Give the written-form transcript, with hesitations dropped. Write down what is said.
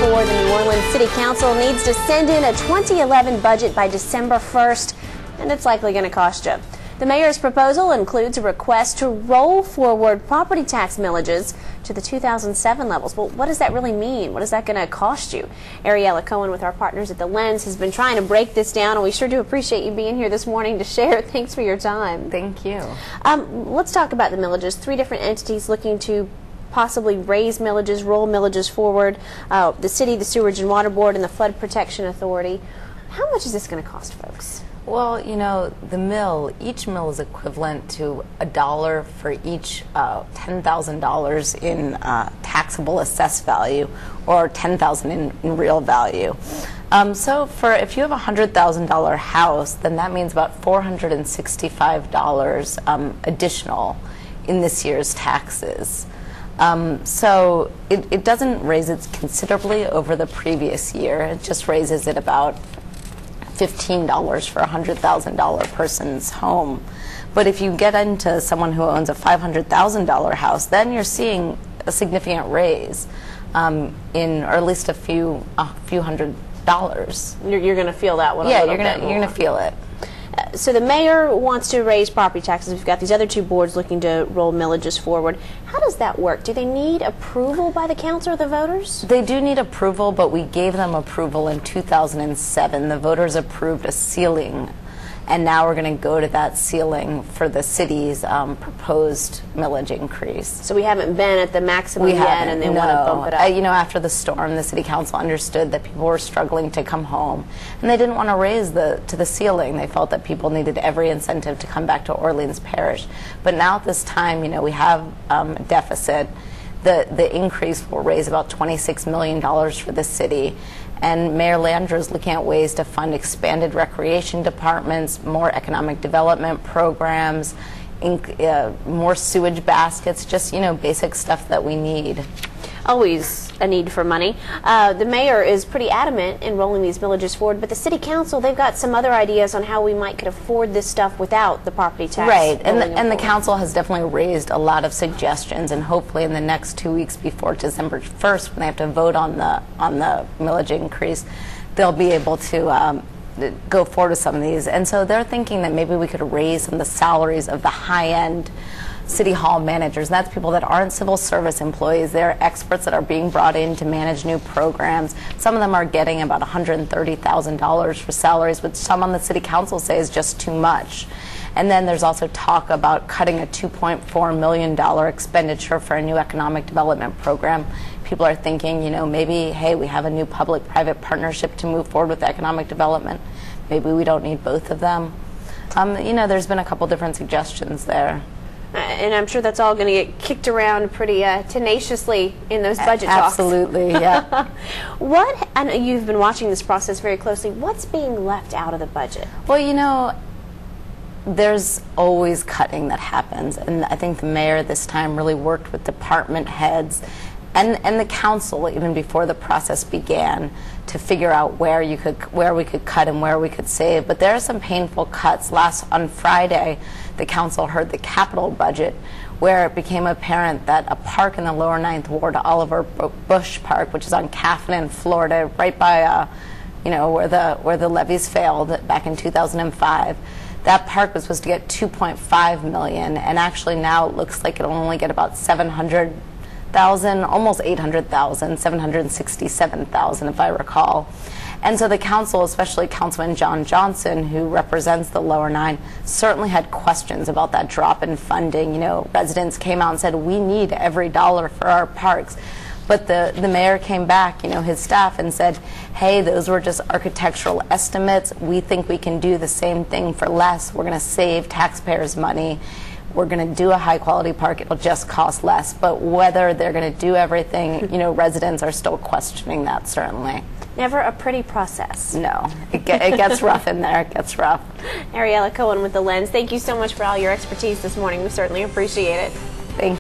2024, the New Orleans City Council needs to send in a 2011 budget by December 1st, and it's likely going to cost you. The mayor's proposal includes a request to roll forward property tax millages to the 2007 levels. Well, what does that really mean? What is that going to cost you? Ariella Cohen with our partners at The Lens has been trying to break this down, and we sure do appreciate you being here this morning to share. Thanks for your time. Thank you. Let's talk about the millages. 3 different entities looking to possibly raise millages, roll millages forward, the city, the Sewerage and Water Board, and the Flood Protection Authority. How much is this going to cost folks? Well, you know, each mill is equivalent to $1 for each $10,000 in taxable assessed value, or $10,000 in real value. So if you have a $100,000 house, then that means about $465 additional in this year's taxes. So it doesn't raise it considerably over the previous year. It just raises it about $15 for a $100,000 person's home. But if you get into someone who owns a $500,000 house, then you're seeing a significant raise or at least a few $100. You're going to feel that one. Yeah, you're going to feel it. So the mayor wants to raise property taxes. We've got these other 2 boards looking to roll millages forward. How does that work? Do they need approval by the council or the voters? They do need approval, but we gave them approval in 2007. The voters approved a ceiling, and now we're going to go to that ceiling for the city's proposed millage increase. So we haven't been at the maximum yet, and they want to bump it up. You know, after the storm, the city council understood that people were struggling to come home, and they didn't want to raise to the ceiling. They felt that people needed every incentive to come back to Orleans Parish. But now at this time, you know, we have a deficit. The increase will raise about $26 million for the city. And Mayor Landrieu is looking at ways to fund expanded recreation departments, more economic development programs, more sewage baskets, just, you know, basic stuff that we need. Always a need for money. The mayor is pretty adamant in rolling these millages forward, but the city council, they've got some other ideas on how we could afford this stuff without the property tax. Right, and the council has definitely raised a lot of suggestions, and hopefully in the next 2 weeks before December 1st, when they have to vote on the millage increase, they'll be able to go forward with some of these. And so they're thinking that maybe we could raise some of the salaries of the high-end City Hall managers. And that's people that aren't civil service employees. They're experts that are being brought in to manage new programs. Some of them are getting about $130,000 for salaries, which some on the city council say is just too much. And then there's also talk about cutting a $2.4 million expenditure for a new economic development program. People are thinking, you know, maybe, hey, we have a new public-private partnership to move forward with economic development. Maybe we don't need both of them. You know, there's been a couple different suggestions there. And I'm sure that's all going to get kicked around pretty tenaciously in those budget talks. Absolutely, yeah. I know you've been watching this process very closely. What's being left out of the budget? Well, you know, there's always cutting that happens, and I think the mayor this time really worked with department heads and the council even before the process began to figure out where we could cut and where we could save. But there are some painful cuts. On Friday, the council heard the capital budget, where it became apparent that a park in the lower 9th Ward, Oliver Bush Park, which is on Kaffman, Florida, right by you know, where the levees failed back in 2005. That park was supposed to get $2.5 million, and actually now it looks like it'll only get about $700,000, almost $800,000, $767,000 if I recall. And so the council, especially Councilman John Johnson, who represents the lower 9, certainly had questions about that drop in funding. You know, residents came out and said, we need every dollar for our parks. But the mayor came back, you know, his staff, and said, hey, those were just architectural estimates. We think we can do the same thing for less. We're going to save taxpayers money. We're going to do a high-quality park. It'll just cost less. But whether they're going to do everything, you know, residents are still questioning that, certainly. Never a pretty process. No. It gets rough in there. It gets rough. Ariella Cohen with The Lens, thank you so much for all your expertise this morning. We certainly appreciate it.